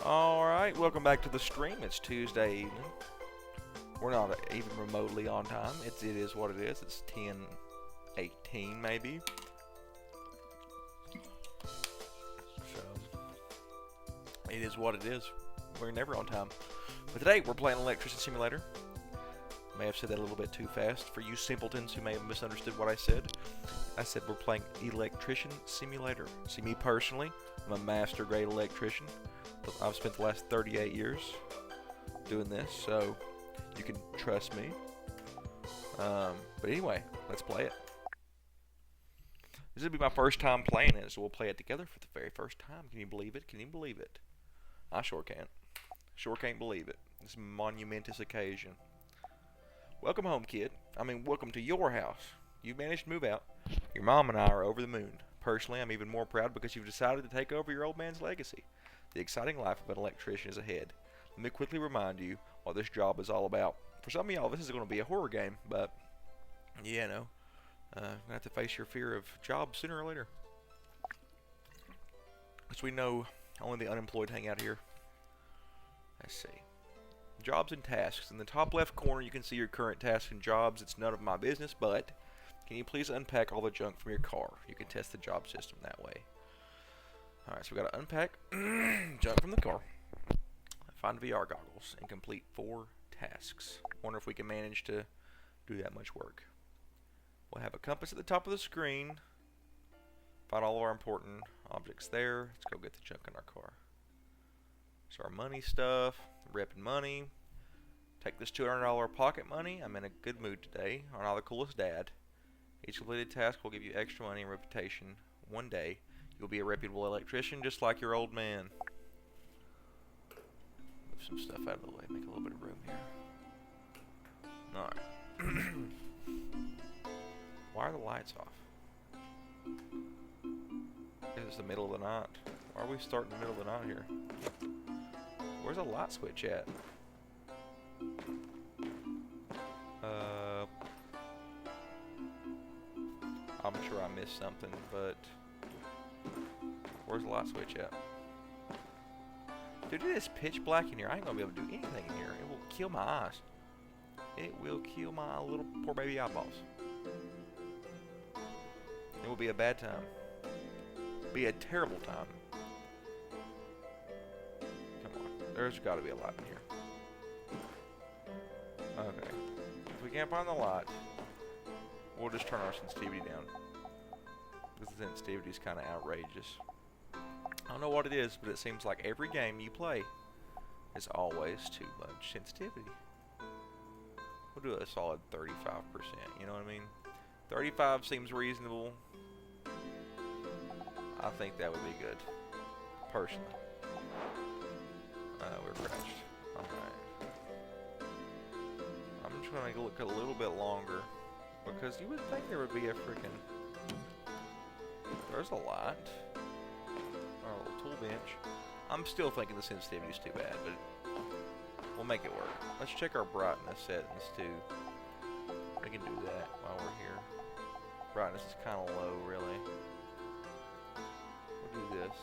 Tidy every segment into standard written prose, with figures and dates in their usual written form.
Alright, welcome back to the stream. It's Tuesday evening. We're not even remotely on time. It is what it is. It's 10:18 maybe. So, it is what it is. We're never on time. But today, we're playing Electrician Simulator. May have said that a little bit too fast for you simpletons who may have misunderstood what I said. I said we're playing Electrician Simulator. See, me personally, I'm a master grade electrician. I've spent the last 38 years doing this, so you can trust me. But anyway, let's play it. This will be my first time playing it, so we'll play it together for the very first time. Can you believe it? Can you believe it? I sure can't. Sure can't believe it. This monumentous occasion. Welcome home, kid. Welcome to your house. You've managed to move out. Your mom and I are over the moon. Personally, I'm even more proud because you've decided to take over your old man's legacy. The exciting life of an electrician is ahead. Let me quickly remind you what this job is all about. For some of y'all, this is going to be a horror game, but, yeah, no. You're going to have to face your fear of jobs sooner or later. As we know, only the unemployed hang out here. Let's see. Jobs and tasks. In the top left corner, you can see your current tasks and jobs. It's none of my business, but can you please unpack all the junk from your car? You can test the job system that way. Alright, so we got to unpack junk from the car, find VR goggles, and complete 4 tasks. Wonder if we can manage to do that much work. We'll have a compass at the top of the screen. Find all of our important objects there. Let's go get the junk in our car. So our money stuff, repping money. Take this $200 pocket money. I'm in a good mood today. I'm not the coolest dad. Each completed task will give you extra money and reputation. One day, you'll be a reputable electrician just like your old man. Move some stuff out of the way, make a little bit of room here. Alright. Why are the lights off? It's the middle of the night. Why are we starting in the middle of the night here? Where's the light switch at? I'm sure I missed something, but where's the light switch at? Dude, it is pitch black in here. I ain't gonna be able to do anything in here. It will kill my eyes. It will kill my little poor baby eyeballs. It will be a bad time. Be a terrible time. Come on. There's gotta be a light in here. Okay. If we can't find the light, we'll just turn our sensitivity down. This sensitivity is kind of outrageous. I don't know what it is, but it seems like every game you play is always too much sensitivity. We'll do a solid 35%, you know what I mean? 35 seems reasonable. I think that would be good, personally. We're crashed. Alright. I'm just going to look a little bit longer, because you would think there would be a freaking... There's a light. Our little tool bench. I'm still thinking the sensitivity is too bad, but we'll make it work. Let's check our brightness settings too. We can do that while we're here. Brightness is kind of low, really. We'll do this.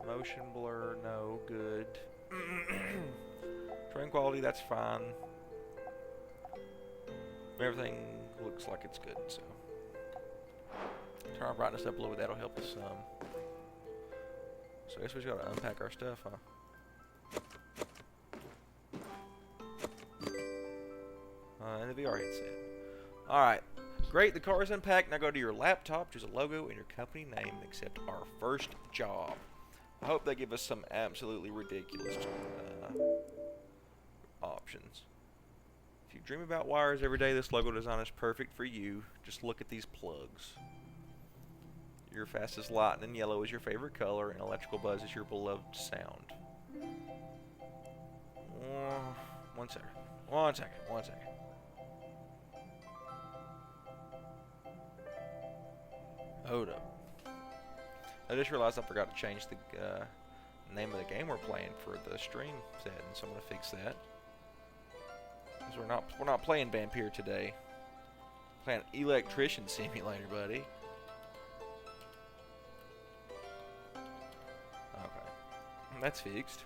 Motion blur, no, good. Train quality, that's fine. Everything looks like it's good, so. Turn our brightness up a little bit, that'll help us some. So I guess we just gotta unpack our stuff, huh? And the VR headset. Alright. Great, the car is unpacked. Now go to your laptop, choose a logo and your company name, and accept our first job. I hope they give us some absolutely ridiculous options. If you dream about wires every day, this logo design is perfect for you. Just look at these plugs. Your fastest lightning yellow is your favorite color, and electrical buzz is your beloved sound. One second. Hold up. I just realized I forgot to change the name of the game we're playing for the stream setting, so I'm gonna fix that. Because we're not playing Vampire today. We're playing Electrician Simulator, buddy. That's fixed.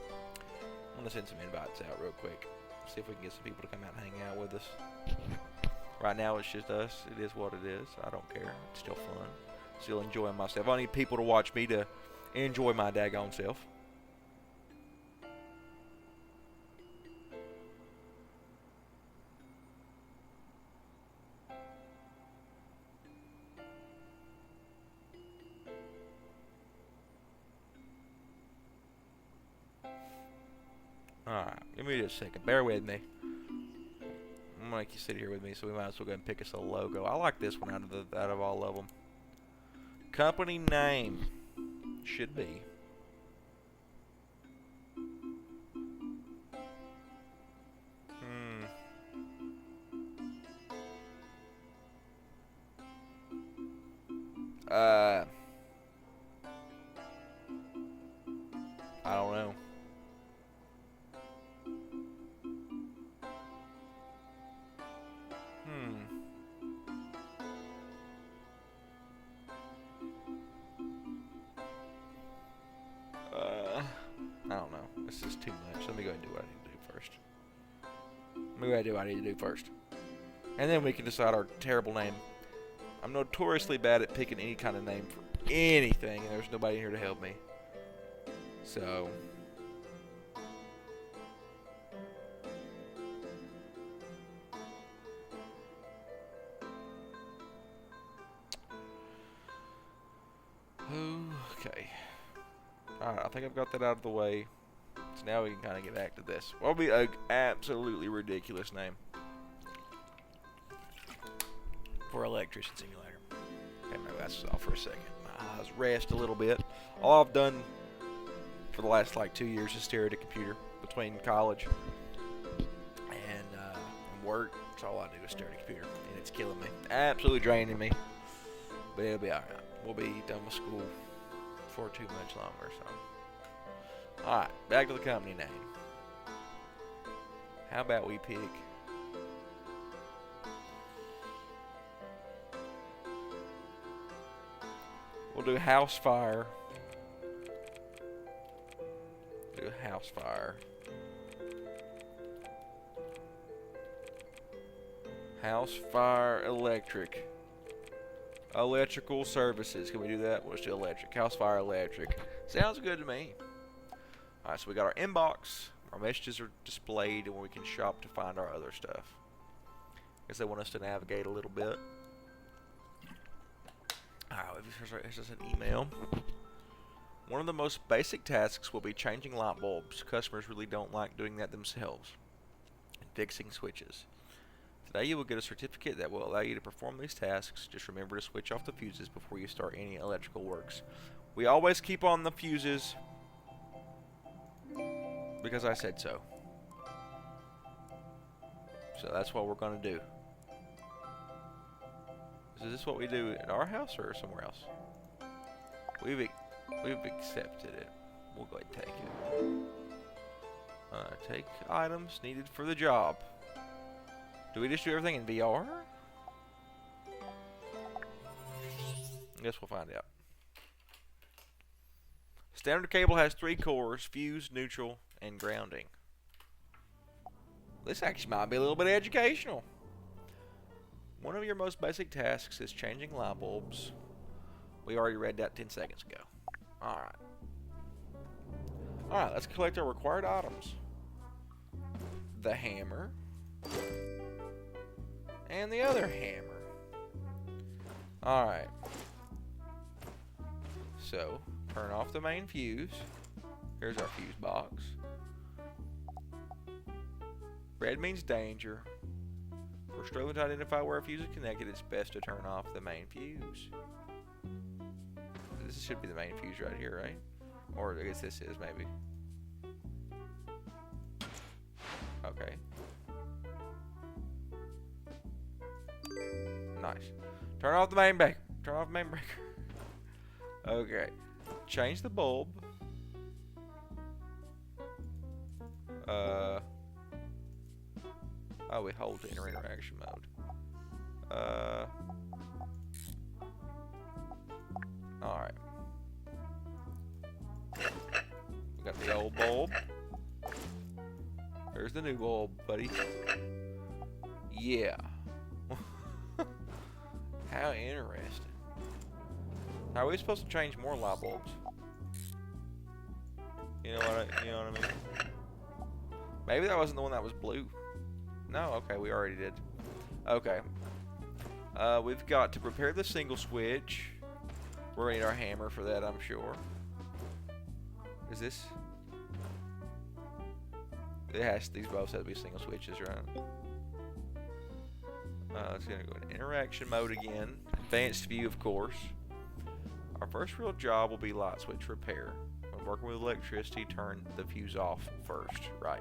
I'm gonna send some invites out real quick. See if we can get some people to come out and hang out with us. Right now it's just us. It is what it is. I don't care. It's still fun. Still enjoying myself. I need people to watch me to enjoy my daggone self. Alright, give me just a second. Bear with me. I'm gonna make you sit here with me, so we might as well go and pick us a logo. I like this one out of all of them. Company name should be I don't know. I don't know. This is too much. Let me go ahead and do what I need to do first. Let me go ahead and do what I need to do first. And then we can decide our terrible name. I'm notoriously bad at picking any kind of name for anything, and there's nobody here to help me. So... okay. Alright, I think I've got that out of the way. So now we can kind of get back to this. What would be an absolutely ridiculous name for Electrician Simulator? Okay, maybe that's off for a second. My eyes rest a little bit. All I've done for the last like 2 years is stare at a computer between college and work. That's all I do is stare at a computer, and it's killing me. Absolutely draining me. But it'll be alright. We'll be done with school for too much longer, so. Alright, back to the company name. How about we pick... we'll do House Fire. Do House Fire. House Fire Electric. Electrical services. Can we do that? We'll just do electric. House Fire Electric. Sounds good to me. Alright, so we got our inbox. Our messages are displayed, and we can shop to find our other stuff. Guess they want us to navigate a little bit. Alright, here's just an email. One of the most basic tasks will be changing light bulbs. Customers really don't like doing that themselves. And fixing switches. Today you will get a certificate that will allow you to perform these tasks. Just remember to switch off the fuses before you start any electrical works. We always keep on the fuses because I said so. So that's what we're going to do. Is this what we do at our house or somewhere else? We've accepted it. We'll go ahead and take it. Take items needed for the job. Do we just do everything in VR? I guess we'll find out. Standard cable has 3 cores: fuse, neutral, and grounding. This actually might be a little bit educational. One of your most basic tasks is changing light bulbs. We already read that 10 seconds ago. Alright. Alright, let's collect our required items. The hammer. And the other hammer. Alright. So, turn off the main fuse. Here's our fuse box. Red means danger. If we're struggling to identify where a fuse is connected, it's best to turn off the main fuse. This should be the main fuse right here, right? Or I guess this is, maybe. Okay. Nice. Turn off the main breaker. Turn off the main breaker. Okay. Change the bulb. Oh, we hold to enter interaction mode. Alright. The old bulb. There's the new bulb, buddy. Yeah. How interesting. How are we supposed to change more light bulbs? You know what I mean? Maybe that wasn't the one that was blue. No, okay, we already did. Okay. We've got to prepare the single switch. We're gonna need our hammer for that, I'm sure. Is this? These both have to be single switches, right? It's gonna go in interaction mode again. Advanced view, of course. Our first real job will be light switch repair. When working with electricity, turn the fuse off first, right?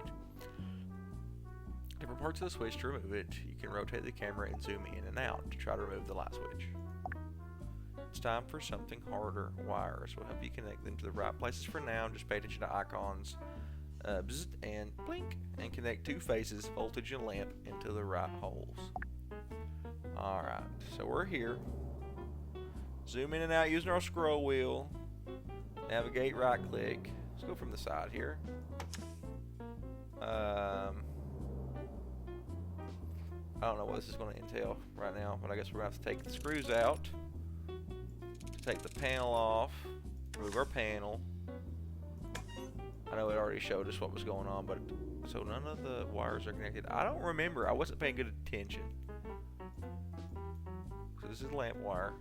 Different parts of the switch to remove it. You can rotate the camera and zoom in and out to try to remove the light switch. It's time for something harder. Wires will help you connect them to the right places for now. Just pay attention to icons. Bzz, and blink, and connect two phases, voltage and lamp, into the right holes. Alright, so we're here. Zoom in and out using our scroll wheel. Navigate, right click. Let's go from the side here. I don't know what this is going to entail right now, but I guess we're going to have to take the screws out. Take the panel off. Remove our panel. I know it already showed us what was going on, but so none of the wires are connected. I don't remember. I wasn't paying good attention. So this is the lamp wire.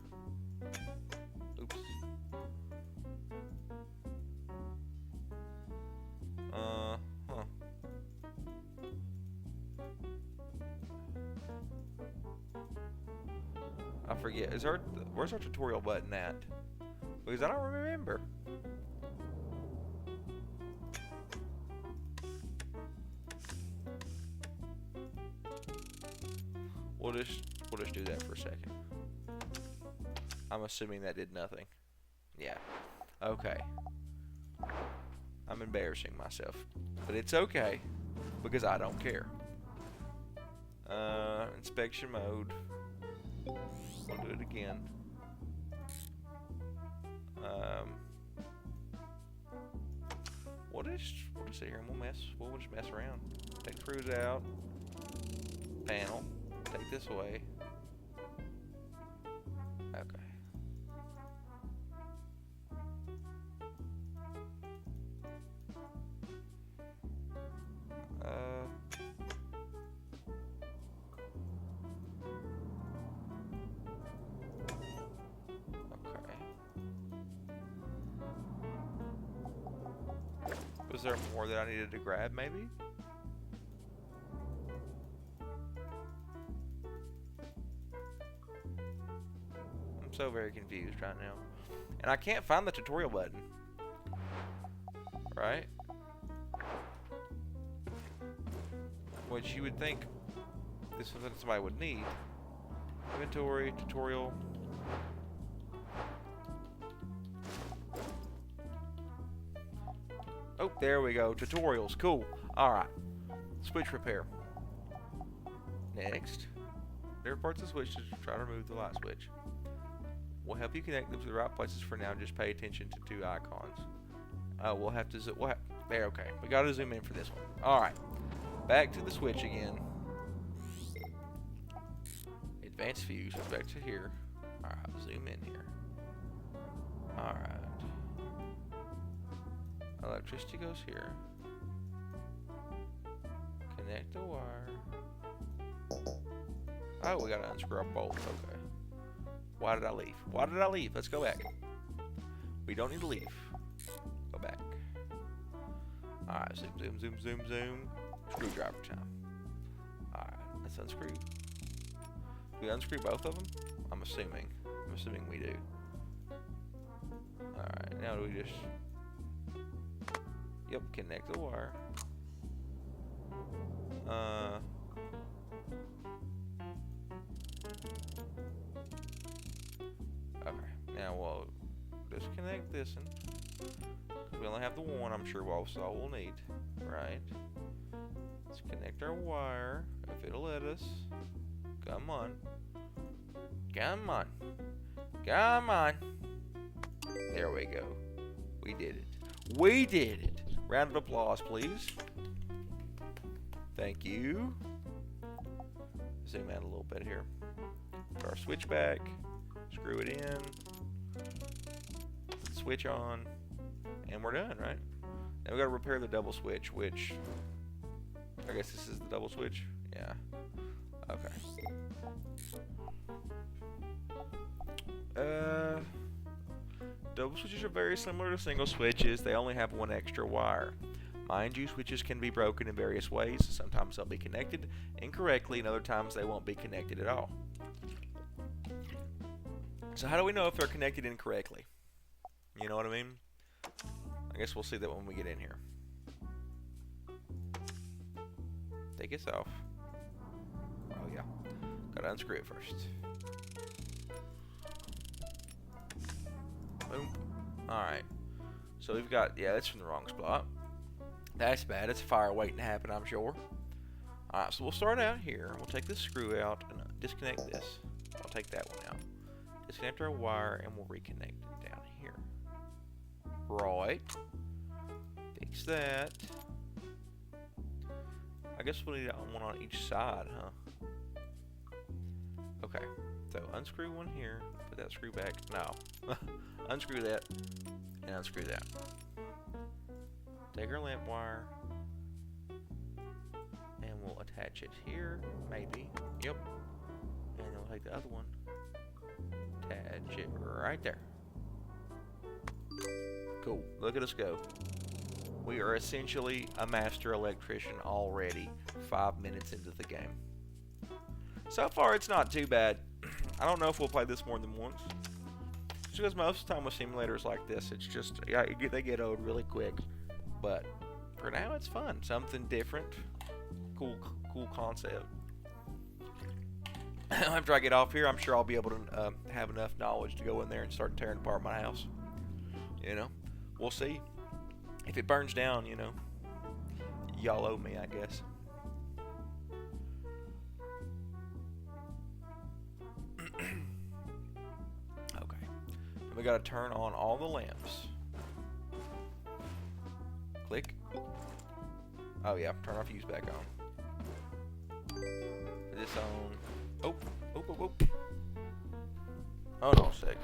Oops. Huh. I forget. Where's our tutorial button at? Because I don't remember. We'll just do that for a second. I'm assuming that did nothing. Yeah. Okay. I'm embarrassing myself. But it's okay. Because I don't care. Inspection mode. I'll do it again. We'll just sit here and we'll just mess around. Take screws out. Panel. Take this away. Okay. Was there more that I needed to grab, maybe? I'm so very confused right now. And I can't find the tutorial button. Right? Which you would think this is something somebody would need. Inventory, tutorial. Oh, there we go. Tutorials. Cool. Alright. Switch repair. Next. There are parts of the switch to try to remove the light switch. We'll help you connect them to the right places for now. Just pay attention to two icons. We'll have to there, okay. We gotta zoom in for this one. Alright. Back to the switch again. Advanced fuse. Back to here. Alright, zoom in here. Alright. Electricity goes here. Connect the wire. Oh, we gotta unscrew our bolt. Okay. Why did I leave? Why did I leave? Let's go back. We don't need to leave. Go back. Alright, zoom, zoom, zoom, zoom, zoom. Screwdriver time. Alright, let's unscrew. We unscrew both of them? I'm assuming. I'm assuming we do. Alright, now do we just... Yep, connect the wire. Okay, now we'll disconnect this one. We only have the one, I'm sure that's all we'll need. Right. Let's connect our wire, if it'll let us. Come on. Come on. Come on. There we go. We did it. We did it. Round of applause, please. Thank you. Zoom out a little bit here. Put our switch back. Screw it in. Put the switch on. And we're done, right? Now we gotta repair the double switch, which I guess this is the double switch. Yeah. Okay. Double switches are very similar to single switches. They only have one extra wire. Mind you, switches can be broken in various ways. Sometimes they'll be connected incorrectly, and other times they won't be connected at all. So how do we know if they're connected incorrectly? You know what I mean? I guess we'll see that when we get in here. Take this off. Oh yeah. Gotta unscrew it first. Boom. Alright. So we've got, yeah, that's from the wrong spot. That's bad. It's a fire waiting to happen, I'm sure. Alright, so we'll start out here. We'll take this screw out and disconnect this. I'll take that one out. Disconnect our wire and we'll reconnect it down here. Right. Fix that. I guess we'll need one on each side, huh? Okay. So unscrew one here. Put that screw back. No. Unscrew that. And unscrew that. Take our lamp wire. And we'll attach it here. Maybe. Yep. And then we'll take the other one. Attach it right there. Cool. Look at us go. We are essentially a master electrician already 5 minutes into the game. So far, it's not too bad. I don't know if we'll play this more than once. Just because most of the time with simulators like this, it's just, yeah, they get old really quick. But for now, it's fun. Something different. Cool concept. After I get off here, I'm sure I'll be able to have enough knowledge to go in there and start tearing apart my house. You know, we'll see. If it burns down, you know, y'all owe me, I guess. Okay. And we gotta turn on all the lamps. Click. Oh yeah, turn our fuse back on. Put this on. Oh. Hold on a sec.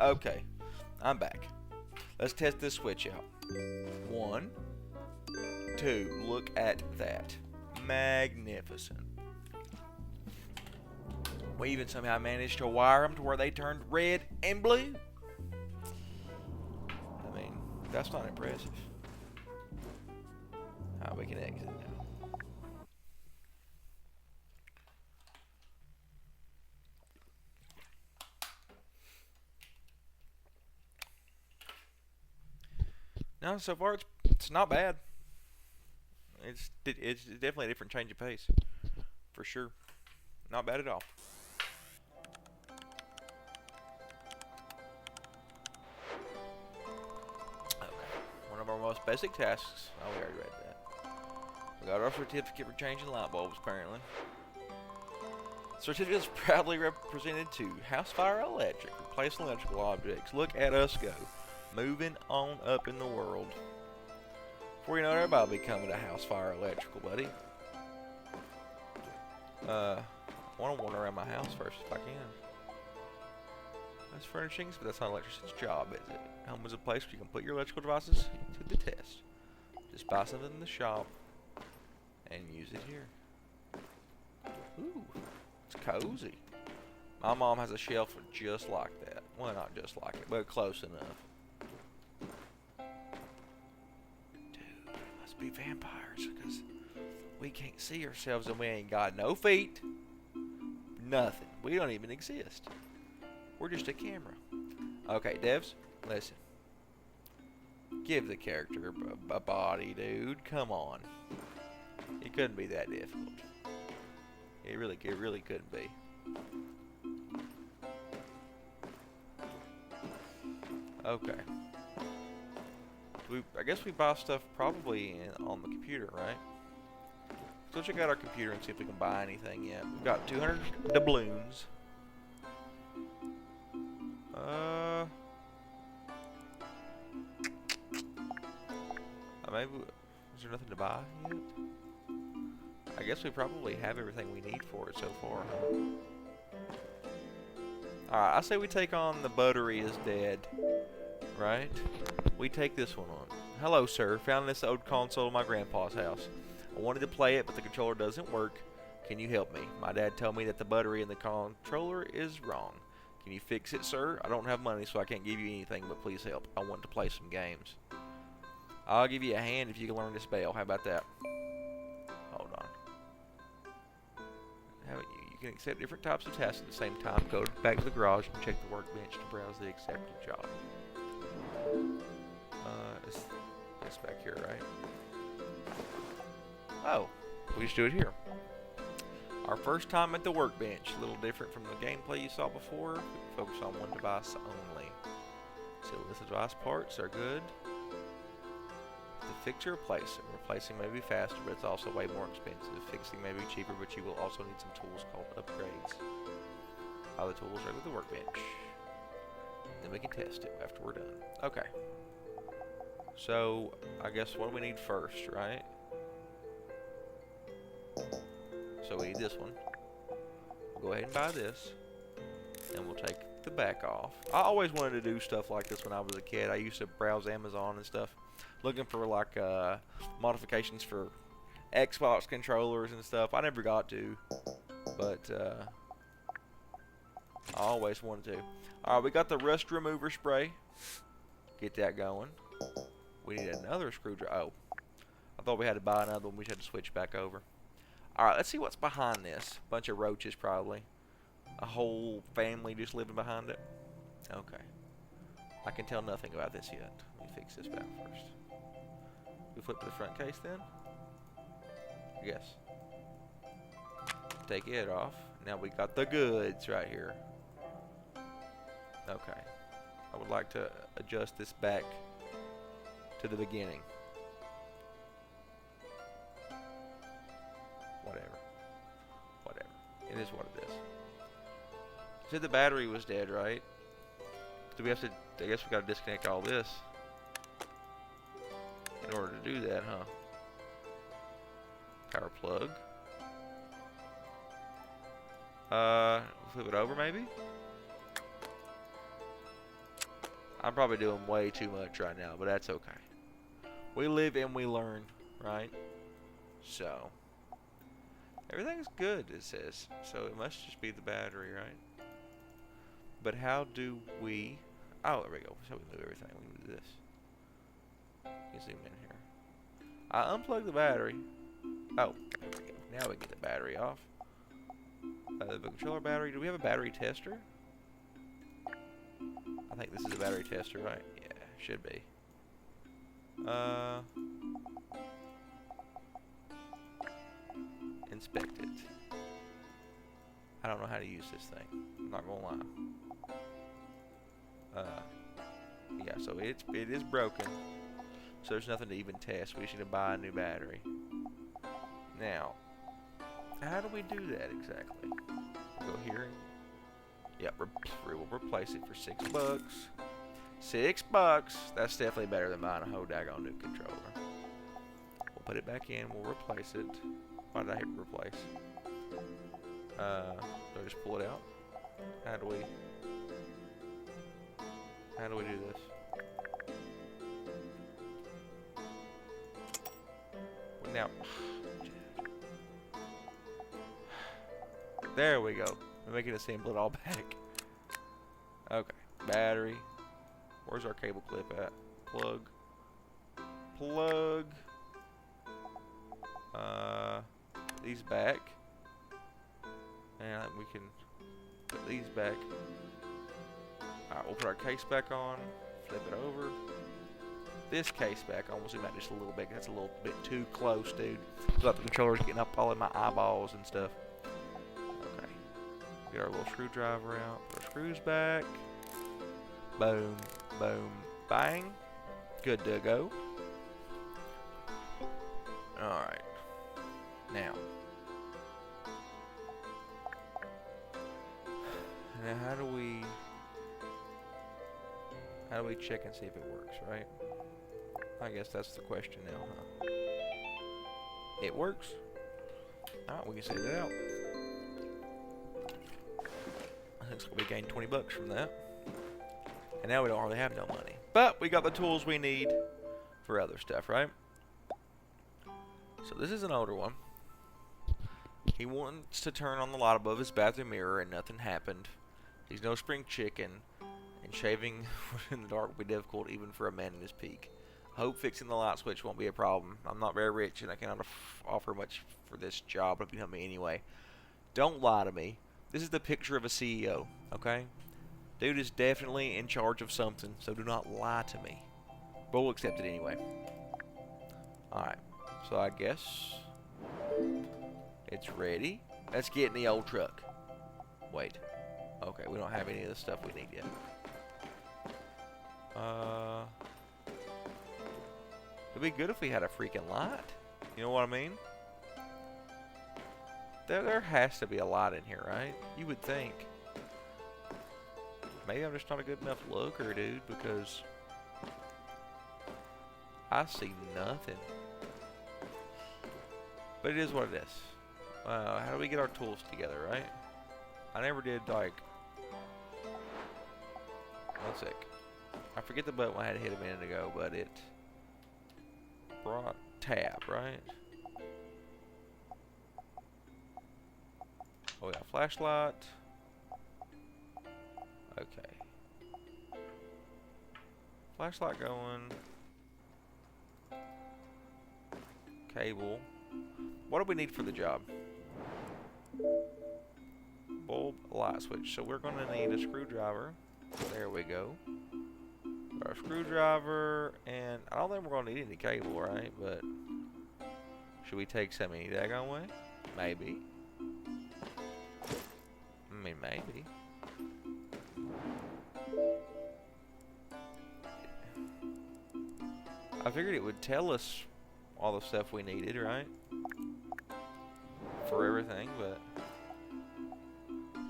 Okay, I'm back. Let's test this switch out. 1, too. Look at that. Magnificent. We even somehow managed to wire them to where they turned red and blue. I mean, that's not impressive. Alright, we can exit now. No, so far it's not bad. It's definitely a different change of pace, for sure. Not bad at all. Okay, one of our most basic tasks. Oh, we already read that. We got our certificate for changing light bulbs, apparently. Certificate is proudly represented to House Fire Electric. Replace electrical objects. Look at us go. Moving on up in the world. Before you know it, everybody will be coming to House Fire Electrical, buddy. I want to wander around my house first if I can. That's furnishings, but that's not an electrician's job, is it? Home is a place where you can put your electrical devices to the test. Just buy something in the shop and use it here. Ooh, it's cozy. My mom has a shelf just like that. Well, not just like it, but close enough. Dude, it must be vampires, because we can't see ourselves and we ain't got no feet. Nothing. We don't even exist. We're just a camera. Okay, devs, listen. Give the character a body, dude. Come on. It couldn't be that difficult. It really couldn't be. Okay. I guess we buy stuff probably on the computer, right? So check out our computer and see if we can buy anything yet. We've got 200 doubloons. Maybe, is there nothing to buy yet? I guess we probably have everything we need for it so far. Alright, I say we take on the battery is dead. Right? We take this one on. Hello, sir. Found this old console in my grandpa's house. I wanted to play it, but the controller doesn't work. Can you help me? My dad told me that the battery in the controller is wrong. Can you fix it, sir? I don't have money, so I can't give you anything, but please help. I want to play some games. I'll give you a hand if you can learn to spell. How about that? Hold on. You can accept different types of tasks at the same time. Go back to the garage and check the workbench to browse the accepted job. It's back here, right? Oh, we just do it here. Our first time at the workbench. A little different from the gameplay you saw before. We focus on one device only. So this device parts are good. To fix or replace it. Replacing may be faster, but it's also way more expensive. Fixing may be cheaper, but you will also need some tools called upgrades. All the tools are with the workbench. Then we can test it after we're done. Okay. So, I guess what do we need first, right? So we need this one. We'll go ahead and buy this. And we'll take the back off. I always wanted to do stuff like this when I was a kid. I used to browse Amazon and stuff, looking for like modifications for Xbox controllers and stuff. I never got to, but I always wanted to. Alright, we got the rust remover spray. Get that going. We need another screwdriver. Oh, I thought we had to buy another one. We had to switch back over. Alright, let's see what's behind this. Bunch of roaches, probably. A whole family just living behind it. Okay. I can tell nothing about this yet. Let me fix this back first. We flip to the front case then? Yes. Take it off. Now we got the goods right here. Okay. I would like to adjust this back to the beginning. Whatever. It is what it is. You said the battery was dead, right? Do we have to... I guess we gotta disconnect all this in order to do that, huh? Power plug. Flip it over, maybe? I'm probably doing way too much right now, but that's okay. We live and we learn. right? So everything's good, it says. So it must just be the battery, right? But how do we... Oh, there we go. So we move everything. We can do this. You zoom in here. I unplugged the battery. Oh, there we go. Now we get the battery off. The controller battery. Do we have a battery tester? I think this is a battery tester, right? Yeah, should be. Inspect it. I don't know how to use this thing. I'm not gonna lie. Yeah, so it is broken. So there's nothing to even test. We should buy a new battery. Now, how do we do that exactly? We'll go here. Yep, we'll replace it for $6. $6. That's definitely better than buying a whole daggone new controller. We'll put it back in. We'll replace it. Why did I hit replace? Do I just pull it out? How do we do this? Now, there we go. We're making it assemble it all back. Okay, battery. Where's our cable clip at? Plug. These back. And we can put these back. Alright, we'll put our case back on. Flip it over. This case back on. We'll zoom out just a little bit. That's a little bit too close, dude. Looks like the controller's getting up all in my eyeballs and stuff. Okay. Get our little screwdriver out. Put our screws back. Boom. Boom. Bang. Good to go. Alright. Now. Now how do we check and see if it works, right? I guess that's the question now, huh? It works. Alright, we can send it out. I think we gained $20 from that. And now we don't hardly have no money. But we got the tools we need for other stuff, right? So this is an older one. He wants to turn on the light above his bathroom mirror and nothing happened. He's no spring chicken. And shaving in the dark will be difficult even for a man in his peak. I hope fixing the light switch won't be a problem. I'm not very rich and I cannot offer much for this job, but if you help me anyway. Don't lie to me. This is the picture of a CEO, okay? Dude is definitely in charge of something, so do not lie to me. But we'll accept it anyway. Alright, so I guess it's ready. Let's get in the old truck. Wait. Okay, we don't have any of the stuff we need yet. It'd be good if we had a freaking light. You know what I mean? There has to be a light in here, right? You would think. Maybe I'm just not a good enough looker, dude, because I see nothing. But it is what it is. How do we get our tools together, right? I never did, like... One sec. I forget the button I had to hit a minute ago, but it... brought tab, right? Oh, we got flashlight. Okay. Flashlight going. Cable. What do we need for the job? Bulb, light switch. So we're going to need a screwdriver. There we go. Our screwdriver, and I don't think we're going to need any cable, right? But should we take some any daggone way? Maybe. I mean, maybe. I figured it would tell us all the stuff we needed, right? For everything, but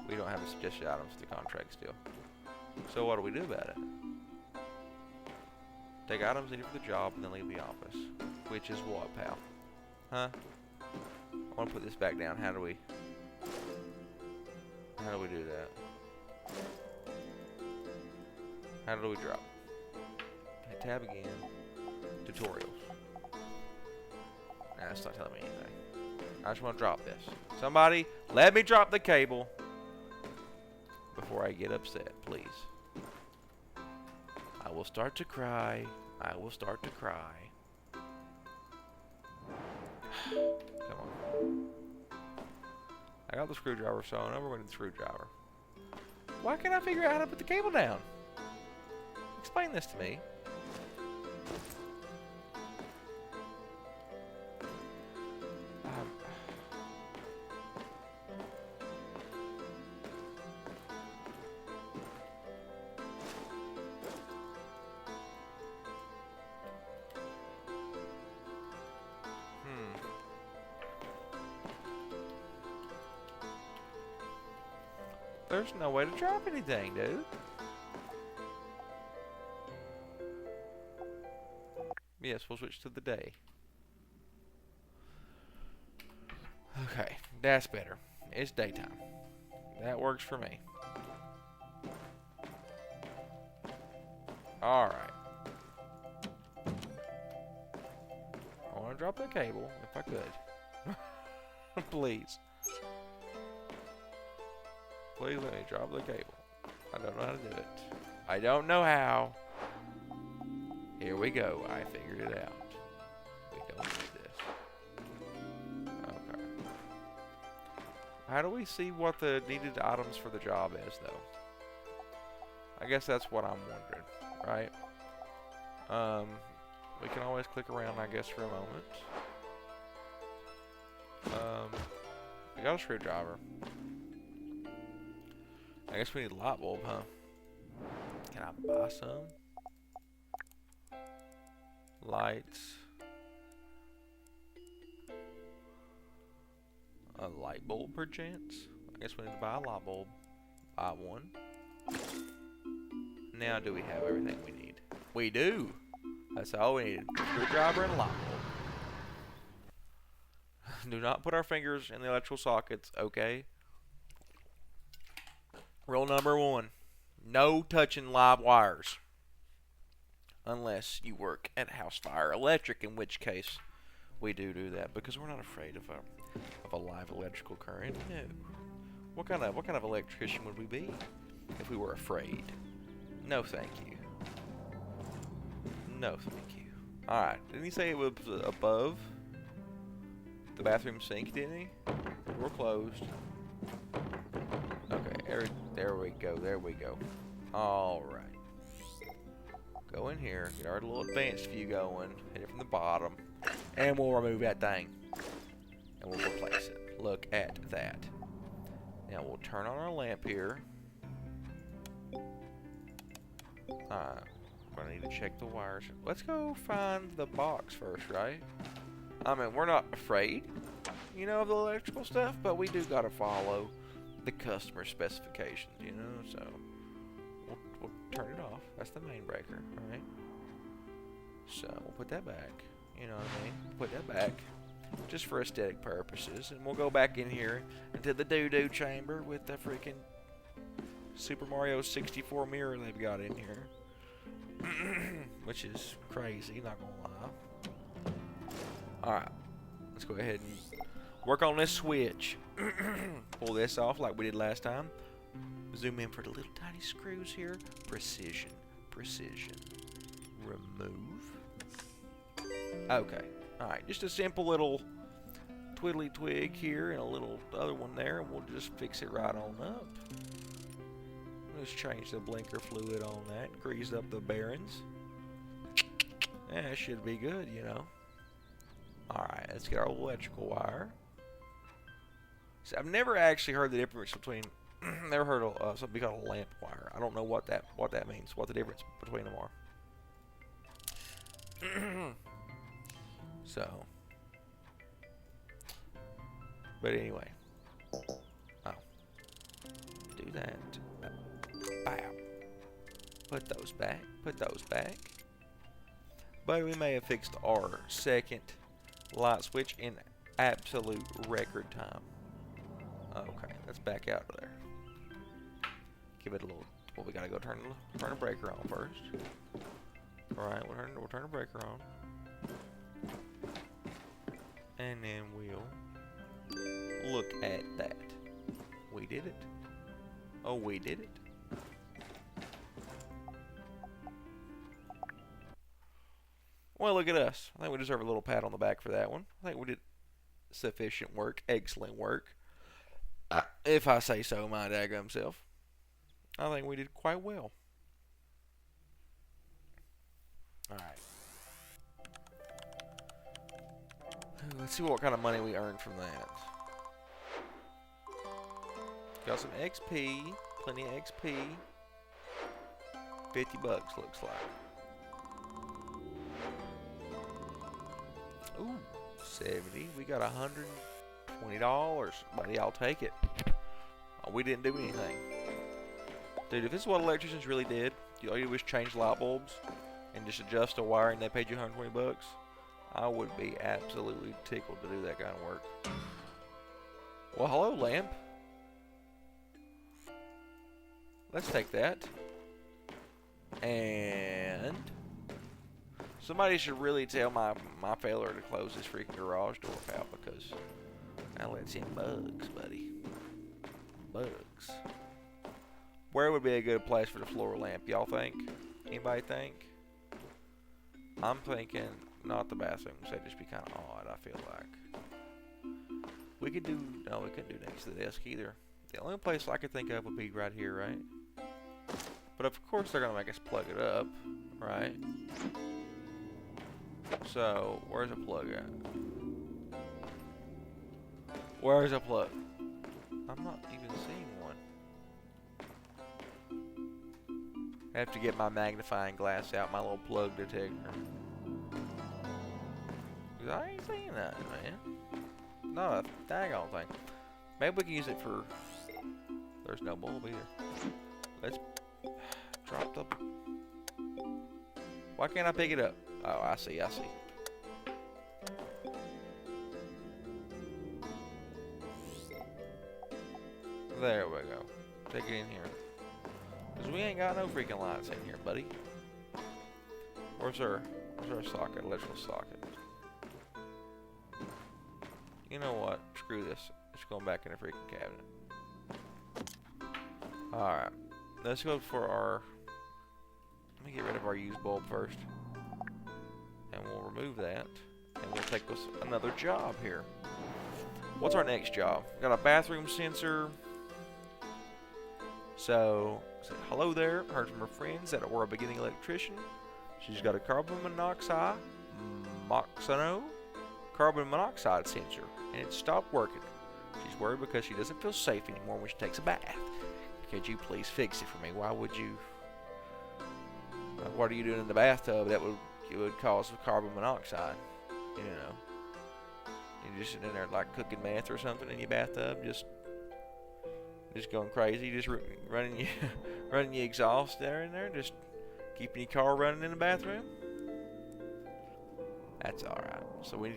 we don't have the suggested items to the contract still. So what do we do about it? Take items needed for the job and then leave the office. Which is what, pal? Huh? I want to put this back down. How do we do that? How do we drop? Hit tab again. Tutorials. Nah, it's not telling me anything. I just want to drop this. Somebody, let me drop the cable before I get upset, please. I will start to cry. I will start to cry. Come on. I got the screwdriver, so I know we're going to the screwdriver. Why can't I figure out how to put the cable down? Explain this to me. There's no way to drop anything, dude. Yes, we'll switch to the day. Okay, that's better. It's daytime. That works for me. Alright. I want to drop the cable, if I could. Please. Please let me drop the cable. I don't know how to do it. I don't know how. Here we go. I figured it out. We don't need this. Okay. How do we see what the needed items for the job is, though? I guess that's what I'm wondering, right? We can always click around, I guess, for a moment. We got a screwdriver. I guess we need a light bulb, huh? Can I buy some? Lights. A light bulb, perchance? I guess we need to buy a light bulb. Buy one. Now, do we have everything we need? We do! That's all we need. Screwdriver and a light bulb. Do not put our fingers in the electrical sockets, okay? Rule number 1. No touching live wires. Unless you work at House Fire Electric, in which case we do that, because we're not afraid of a live electrical current. No. What kind of electrician would we be if we were afraid? No, thank you. No, thank you. Alright, didn't he say it was above the bathroom sink, didn't he? Door closed. Okay, there we go, there we go. Alright. Go in here, get our little advanced view going, hit it from the bottom, and we'll remove that thing. And we'll replace it. Look at that. Now we'll turn on our lamp here. Alright, we're gonna need to check the wires. Let's go find the box first, right? I mean, we're not afraid, you know, of the electrical stuff, but we do gotta follow the customer specifications, you know, so we'll turn it off. That's the main breaker, alright? So we'll put that back, you know what I mean? Put that back just for aesthetic purposes, and we'll go back in here into the doo-doo chamber with the freaking Super Mario 64 mirror they've got in here. Which is crazy, not gonna lie. Alright, let's go ahead and work on this switch. Pull this off like we did last time. Zoom in for the little tiny screws here. Precision, precision. Remove. Okay, alright, just a simple little twiddly twig here and a little other one there, and we'll just fix it right on up. Let's change the blinker fluid on that, grease up the bearings. Yeah, it should be good, you know. Alright, let's get our electrical wire. See, I've never actually heard the difference between, never heard of something called a lamp wire. I don't know what that means, what the difference between them are. So. But anyway. Oh. Do that. Bow. Put those back. Put those back. But we may have fixed our second light switch in absolute record time. Okay, let's back out of there. Give it a little. Well, we gotta go turn the breaker on first. All right, we'll turn the breaker on. And then we'll look at that. We did it. Oh, we did it. Well, look at us. I think we deserve a little pat on the back for that one. I think we did sufficient work. Excellent work. If I say so, my daggum self. I think we did quite well. Alright. Let's see what kind of money we earned from that. Got some XP. Plenty of XP. 50 bucks looks like. Ooh, 70. We got $120. Buddy, I'll take it. Oh, we didn't do anything. Dude, if this is what electricians really did, all you do was change light bulbs and just adjust a wire and they paid you 120 bucks, I would be absolutely tickled to do that kind of work. Well, hello, lamp. Let's take that. And somebody should really tell my failure to close this freaking garage door out, because that lets in bugs, buddy. Bugs. Where would be a good place for the floor lamp, y'all think? Anybody think? I'm thinking not the bathrooms. That'd just be kind of odd, I feel like. We could do, no, we couldn't do next to the desk either. The only place I could think of would be right here, right? But of course they're gonna make us plug it up, right? So, where's a plug at? Where's a plug? I'm not even seeing one. I have to get my magnifying glass out, my little plug detector. 'Cause I ain't seeing nothing, man. Not a daggone thing. Maybe we can use it for... There's no bulb either. Let's drop the... Why can't I pick it up? Oh, I see, I see. There we go. Take it in here. Because we ain't got no freaking lights in here, buddy. Where's our socket? Electrical socket. You know what? Screw this. It's going back in the freaking cabinet. Alright. Let's go for our... Let me get rid of our used bulb first. And we'll remove that. And we'll take us another job here. What's our next job? Got a bathroom sensor. So, hello there. Heard from her friends that we're a beginning electrician. She's got a carbon monoxide sensor, and it stopped working. She's worried because she doesn't feel safe anymore when she takes a bath. Could you please fix it for me? Why would you? What are you doing in the bathtub that would cause carbon monoxide? You know, you're just sitting in there like cooking meth or something in your bathtub, just going crazy, just running your exhaust there in there, just keeping your car running in the bathroom. That's alright. So we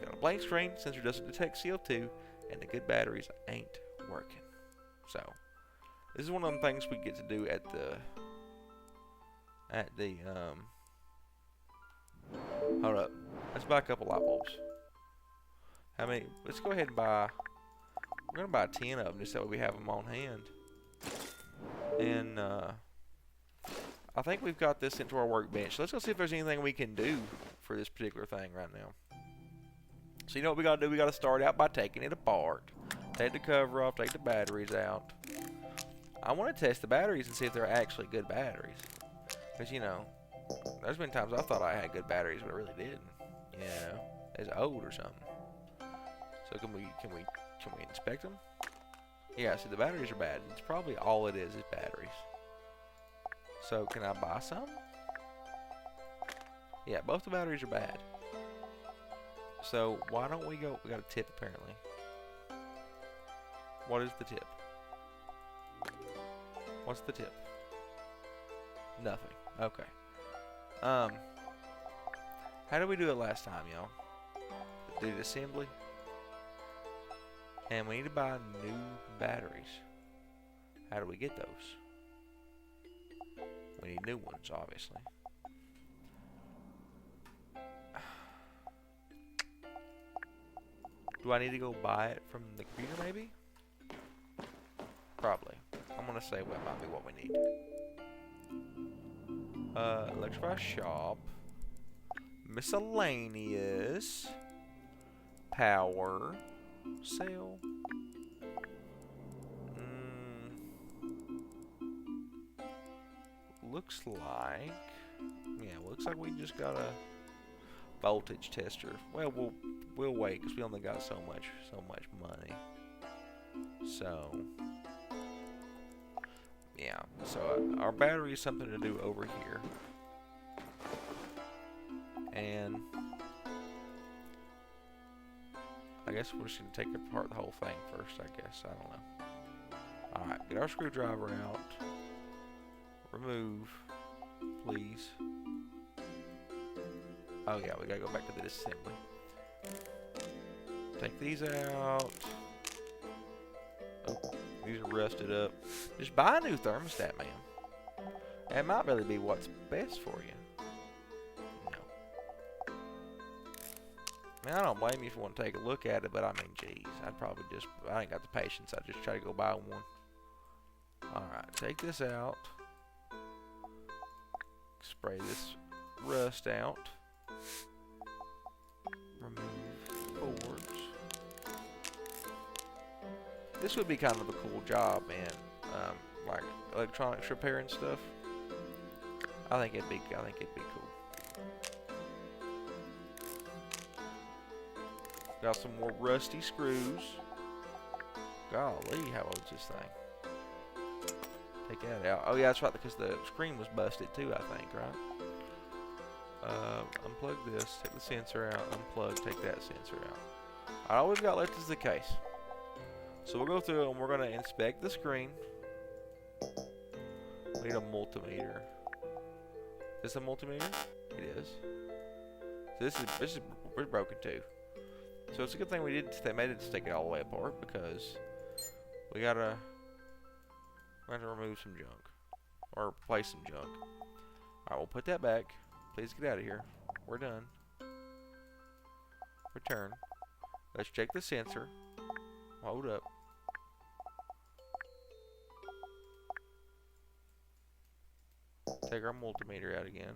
got a blank screen, sensor doesn't detect CO2, and the good batteries ain't working. So this is one of them things we get to do at the hold up. Let's buy a couple light bulbs. How many? Let's go ahead and buy. We're gonna buy 10 of them just so we have them on hand. And I think we've got this into our workbench. Let's go see if there's anything we can do for this particular thing right now. So you know what we gotta do? We gotta start out by taking it apart. Take the cover off, take the batteries out. I want to test the batteries and see if they're actually good batteries. Because, you know, there's been times I thought I had good batteries, but I really didn't. You know, it's old or something. So can we inspect them? Yeah, see the batteries are bad. It's probably all it is batteries. So can I buy some? Yeah, both the batteries are bad. So why don't we go? We got a tip apparently. What is the tip? What's the tip? Nothing. Okay. How did we do it last time, y'all? Did assembly? And we need to buy new batteries. How do we get those? We need new ones, obviously. Do I need to go buy it from the computer, maybe? Probably. I'm gonna say that might be what we need. Electrify shop. Miscellaneous. Power. Sale. Looks like... Yeah, looks like we just got a voltage tester. Well, we'll wait because we only got so much money. So... Yeah, so our battery is something to do over here. And I guess we're just going to take apart the whole thing first, I guess. I don't know. Alright, get our screwdriver out. Remove, please. Oh yeah, we gotta go back to the disassembly. Take these out. Oh, these are rusted up. Just buy a new thermostat, man. That might really be what's best for you. No. I mean, I don't blame you if you want to take a look at it, but I mean, geez, I ain't got the patience. I'd just try to go buy one. Alright, take this out. Spray this rust out. Remove boards. This would be kind of a cool job, man. Like electronics repair and stuff. I think it'd be cool. Got some more rusty screws. Golly, how old is this thing? Take that out. Oh yeah, that's right, because the screen was busted too, I think, right? Unplug this, take the sensor out, unplug, take that sensor out. All we've got left is the case. So we'll go through and we're going to inspect the screen. We need a multimeter. Is this a multimeter? It is. So this is broken too. So it's a good thing they made it stick it all the way apart, because we gotta remove some junk. Or replace some junk. Alright, we'll put that back. Please get out of here. We're done. Return. Let's check the sensor. Hold up. Take our multimeter out again.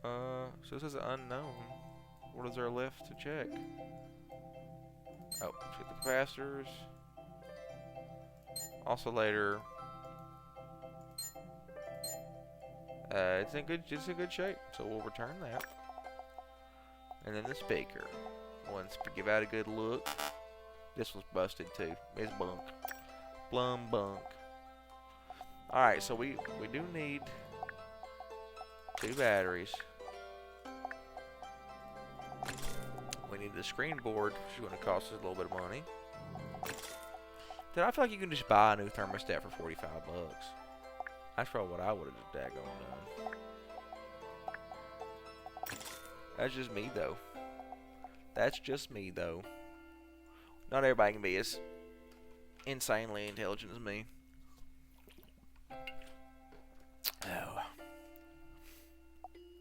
So this is unknown. What is there left to check? Oh, check the capacitors. Oscillator. It's in good shape, so we'll return that. And then the speaker. Once we give out a good look. This was busted too. It's bunk. Plum bunk. Alright, so we do need 2 batteries. We need the screen board, which is going to cost us a little bit of money. Then I feel like you can just buy a new thermostat for 45 bucks. That's probably what I would have just daggone done. That's just me though. That's just me though. Not everybody can be as insanely intelligent as me. Oh.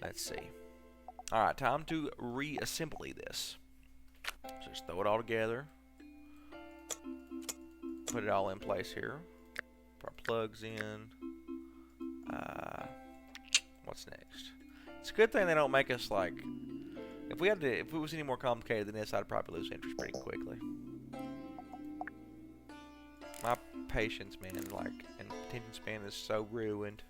Let's see. Alright, time to reassemble this. So just throw it all together. Put it all in place here. Put our plugs in. What's next? It's a good thing they don't make us like... If it was any more complicated than this, I'd probably lose interest pretty quickly. My patience, man, like, and attention span is so ruined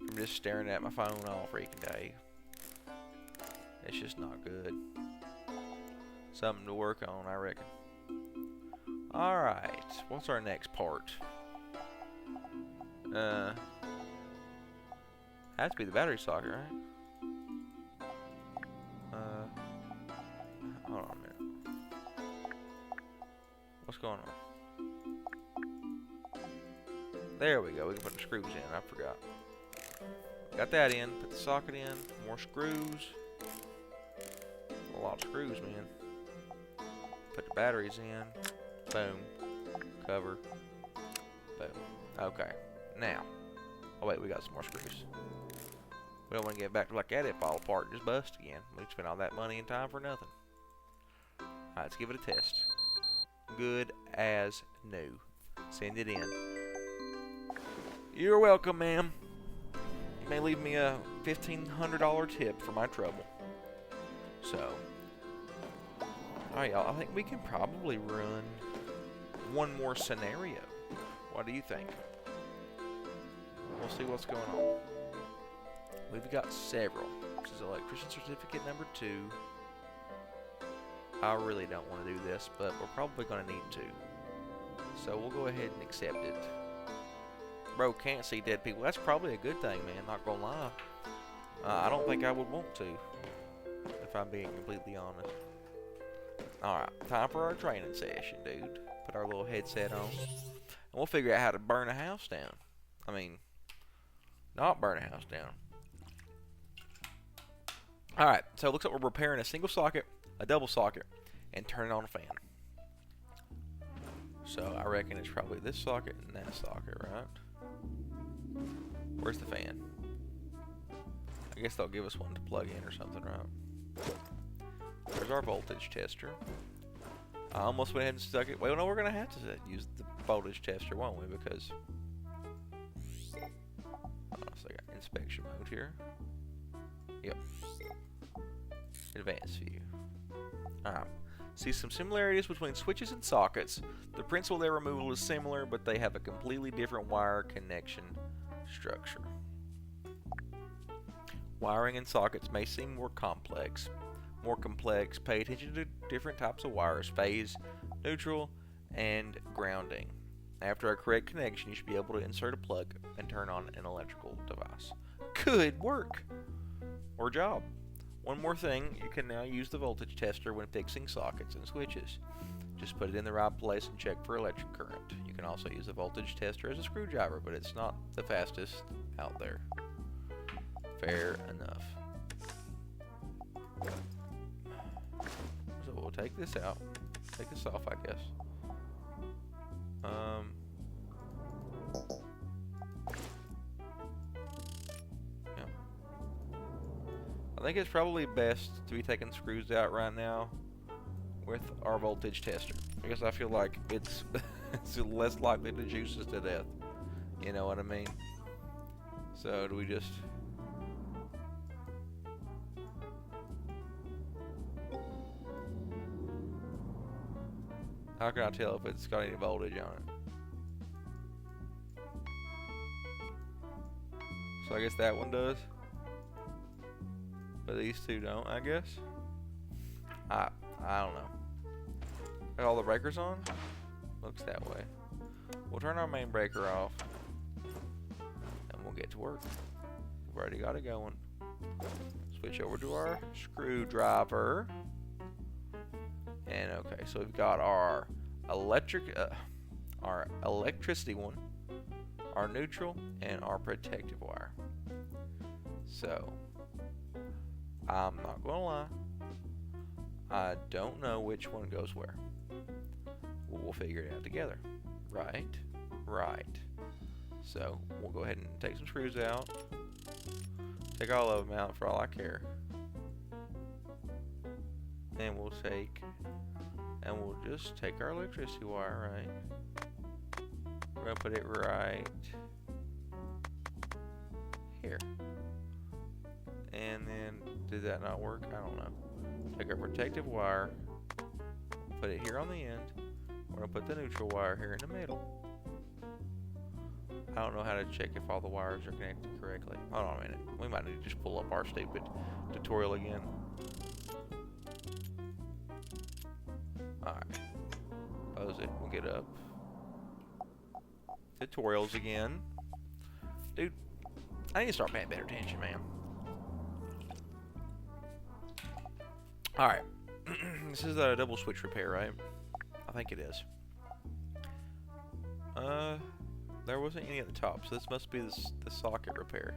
from just staring at my phone all freaking day. It's just not good. Something to work on, I reckon. Alright, what's our next part? Has to be the battery socket, right? Hold on a minute. What's going on? There we go, we can put the screws in, I forgot. Got that in, put the socket in, more screws. A lot of screws, man. Put the batteries in. Boom. Cover. Boom. Okay. Now. Oh wait, we got some more screws. We don't want to get back to like that, it fall apart and just bust again. We spent all that money and time for nothing. Alright, let's give it a test. Good as new. Send it in. You're welcome, ma'am. You may leave me a $1,500 tip for my trouble. So, alright, y'all. I think we can probably run one more scenario. What do you think? We'll see what's going on. We've got several. This is electrician certificate number 2. I really don't want to do this, but we're probably going to need to. So we'll go ahead and accept it. Bro, can't see dead people. That's probably a good thing, man. Not gonna lie. I don't think I would want to, if I'm being completely honest. Alright, time for our training session, dude. Put our little headset on. And we'll figure out how to burn a house down. I mean, not burn a house down. Alright, so it looks like we're repairing a single socket, a double socket, and turning on a fan. So I reckon it's probably this socket and that socket, right? Where's the fan? I guess they'll give us one to plug in or something, right? There's our voltage tester. I almost went ahead and stuck it. Well, no, we're going to have to use the voltage tester, won't we? Because, hold on a second, inspection mode here. Yep. Advanced view. Alright. See some similarities between switches and sockets. The principle of their removal is similar, but they have a completely different wire connection structure. Wiring and sockets may seem more complex. Pay attention to different types of wires: phase, neutral, and grounding. After a correct connection, you should be able to insert a plug and turn on an electrical device. Good work! Or job. One more thing, you can now use the voltage tester when fixing sockets and switches. Just put it in the right place and check for electric current. You can also use the voltage tester as a screwdriver, but it's not the fastest out there. Fair enough. So we'll take this out. Take this off, I guess. I think it's probably best to be taking screws out right now with our voltage tester, because I feel like it's it's less likely to juice us to death. You know what I mean? So do we just... How can I tell if it's got any voltage on it? So I guess that one does. But these two don't, I guess. I don't know. Are all the breakers on? Looks that way. We'll turn our main breaker off, and we'll get to work. We've already got it going. Switch over to our screwdriver. And okay, so we've got our electricity one, our neutral, and our protective wire. So I'm not gonna lie, I don't know which one goes where. We'll figure it out together. Right. So we'll go ahead and take some screws out. Take all of them out for all I care. And we'll just take our electricity wire, right? We're gonna put it right here. And then, did that not work? I don't know. Take our protective wire, put it here on the end. We're gonna put the neutral wire here in the middle. I don't know how to check if all the wires are connected correctly. Hold on a minute. We might need to just pull up our stupid tutorial again. Alright. Close it. We'll get up. Tutorials again. Dude, I need to start paying better attention, man. Alright. This is a double switch repair, right? I think it is. There wasn't any at the top, so this must be the socket repair.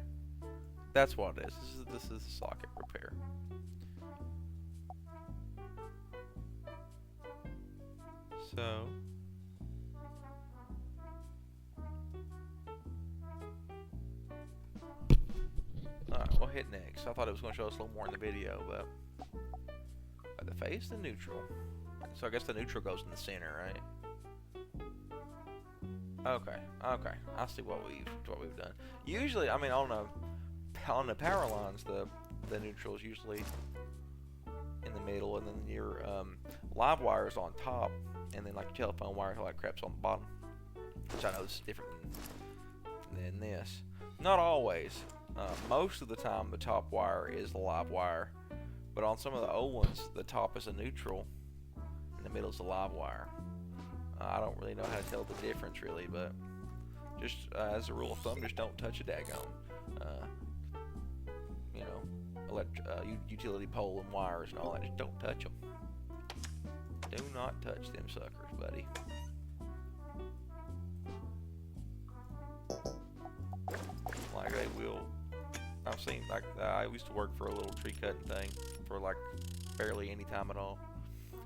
That's what it is. This is the socket repair. So alright, well hit next? I thought it was going to show us a little more in the video, but the face, the neutral. So I guess the neutral goes in the center, right? Okay, okay. I see what we've done. Usually, I mean, on the power lines, the neutral is usually in the middle, and then your live wire is on top, and then like your telephone wire like crap's on the bottom, which I know is different than this. Not always. Most of the time, the top wire is the live wire, but on some of the old ones, the top is a neutral, and the middle is the live wire. I don't really know how to tell the difference really, but just as a rule of thumb, just don't touch a daggone, you know, utility pole and wires and all that. Just don't touch them. Do not touch them suckers, buddy. Like they will. I've seen, like, I used to work for a little tree cutting thing for like barely any time at all.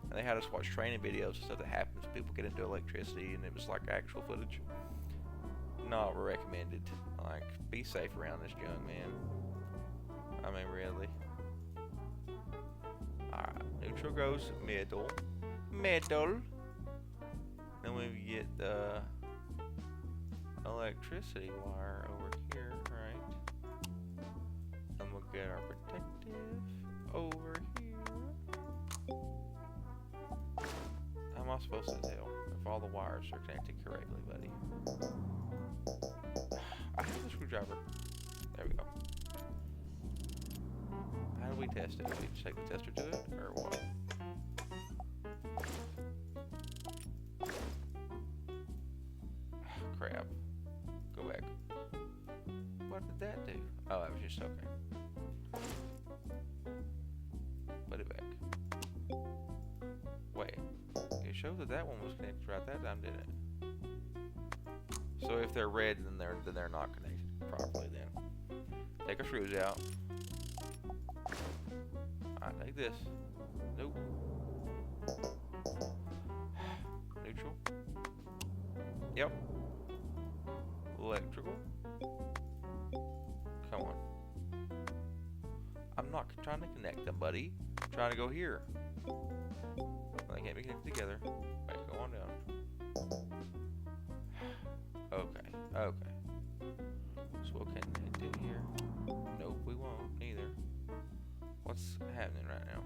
And they had us watch training videos and stuff that happens when people get into electricity, and it was like actual footage. Not recommended. Like, be safe around this young man. I mean, really. Alright, neutral goes middle. Middle. Then we get the electricity wire over here, right? And we'll get our protective over here. How am I supposed to tell if all the wires are connected correctly, buddy? I have a screwdriver. There we go. How do we test it? Do we just take the tester to it, or what? Crap. Go back. What did that do? Oh, that was just okay. Put it back. Wait. It shows that that one was connected right that time, didn't it? So if they're red, then they're not connected properly. Then take our screws out. Alright, take this. Nope. Neutral. Yep. Electrical. Come on. I'm not trying to connect them, buddy. I'm trying to go here. They can't be connected together. Right, go on down. Okay, okay. So what can they do here? Nope, we won't either. What's happening right now?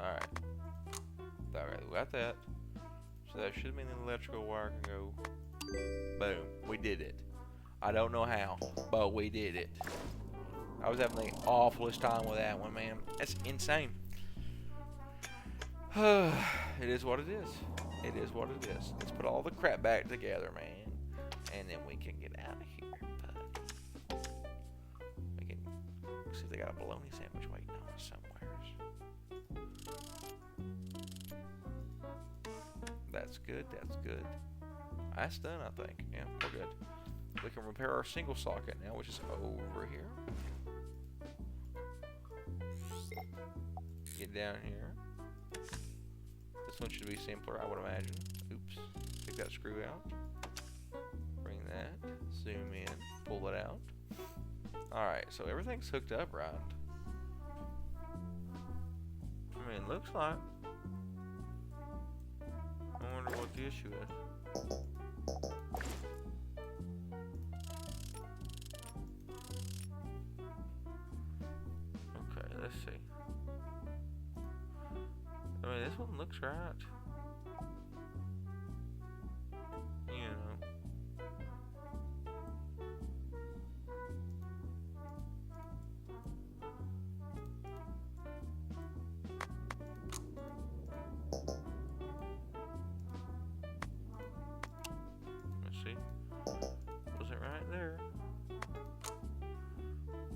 Alright. Alright, we got that. So that should mean the electrical wire can go. Boom. We did it. I don't know how, but we did it. I was having the awfulest time with that one, man. That's insane. It is what it is. It is what it is. Let's put all the crap back together, man. And then we can get out of here, buddy. We can see if they got a bologna sandwich waiting on us somewhere. That's good, that's good. That's done, I think. Yeah, we're good. We can repair our single socket now, which is over here. Get down here. This one should be simpler, I would imagine. Oops. Take that screw out. Bring that. Zoom in. Pull it out. Alright, so everything's hooked up right. I mean, it looks like. I wonder what the issue is. Okay, let's see. I mean, this one looks right. You know.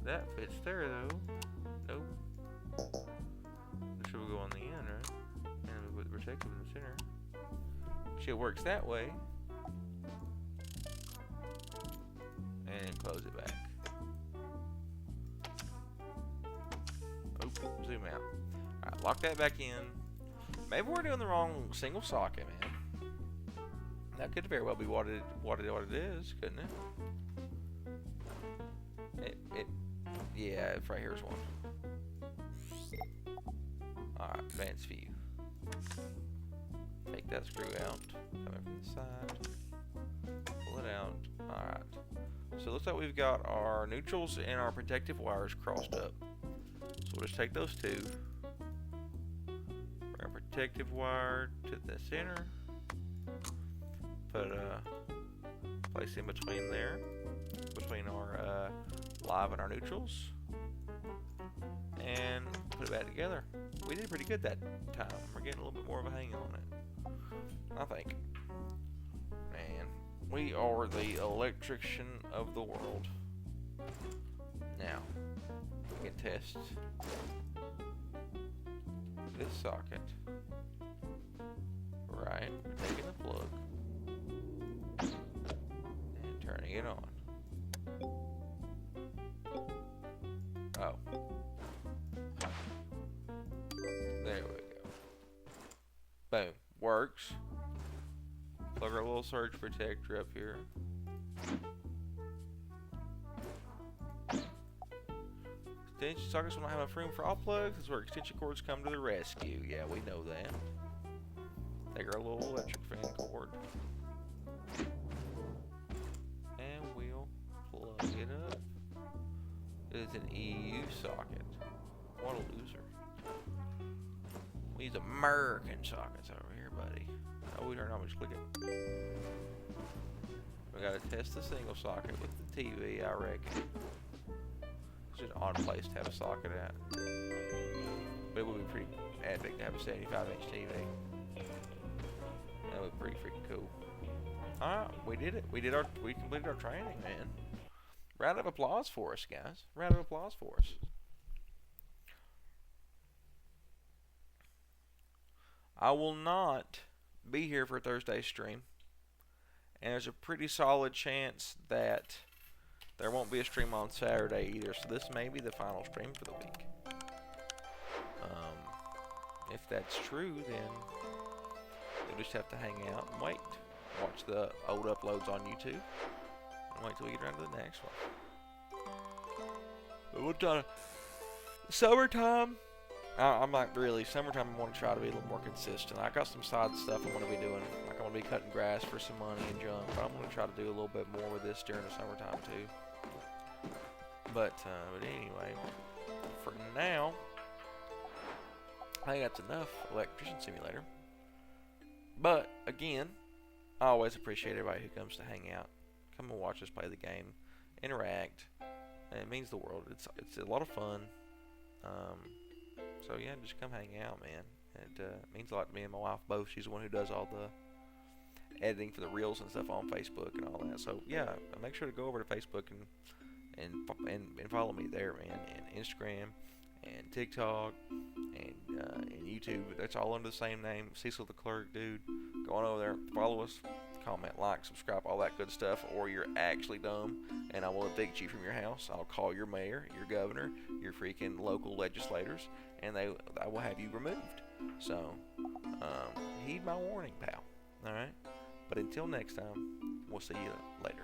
That fits there though. Nope. This should go on the end, right? And we put the protective in the center. Shit works that way. zoom out. Alright, lock that back in. Maybe we're doing the wrong single socket, man. That could very well be what it is, couldn't it? Yeah, it's right here's one. Alright, advanced view. Take that screw out. Come in from the side. Pull it out. Alright. So it looks like we've got our neutrals and our protective wires crossed up. So we'll just take those two. Bring our protective wire to the center. Put a place in between there. Between our live and our neutrals. And put it back together. We did pretty good that time. We're getting a little bit more of a hang on it, I think. Man, we are the electrician of the world. Now, we can test this socket. Right, we're taking the plug and turning it on. Oh. There we go. Boom. Works. Plug our little surge protector up here. Extension sockets will not have enough room for all plugs. This is where extension cords come to the rescue. Yeah, we know that. Take our little electric fan cord. And we'll plug it up. It's an EU socket. What a loser. We use American sockets over here, buddy. Oh, we don't always click it. We gotta test the single socket with the TV, I reckon. It's an odd place to have a socket at. But it would be pretty epic to have a 75-inch TV. That would be pretty freaking cool. Alright, we did it. We completed our training, man. Round of applause for us, guys. Round of applause for us. I will not be here for Thursday's stream. And there's a pretty solid chance that there won't be a stream on Saturday either. So this may be the final stream for the week. If that's true, then you'll just have to hang out and wait. Watch the old uploads on YouTube. And wait till we get around to the next one. But we'll try to... Summertime... I'm not really. Summertime, I want to try to be a little more consistent. I got some side stuff I want to be doing. Like, I want to be cutting grass for some money and junk. But I'm going to try to do a little bit more with this during the summertime, too. But anyway, for now, I think that's enough Electrician Simulator. But, again, I always appreciate everybody who comes to hang out. Come and watch us play the game. Interact. And it means the world. It's a lot of fun. So yeah, just come hang out, man. It means a lot to me and my wife both. She's the one who does all the editing for the reels and stuff on Facebook and all that. So yeah, make sure to go over to Facebook and follow me there, man. And Instagram and TikTok and YouTube. That's all under the same name, Cecil the Clerk, dude. Go on over there, follow us, comment, like, subscribe, all that good stuff. Or you're actually dumb, and I will evict you from your house. I'll call your mayor, your governor, your freaking local legislators, and I will have you removed. So, heed my warning, pal. All right. But until next time, we'll see you later.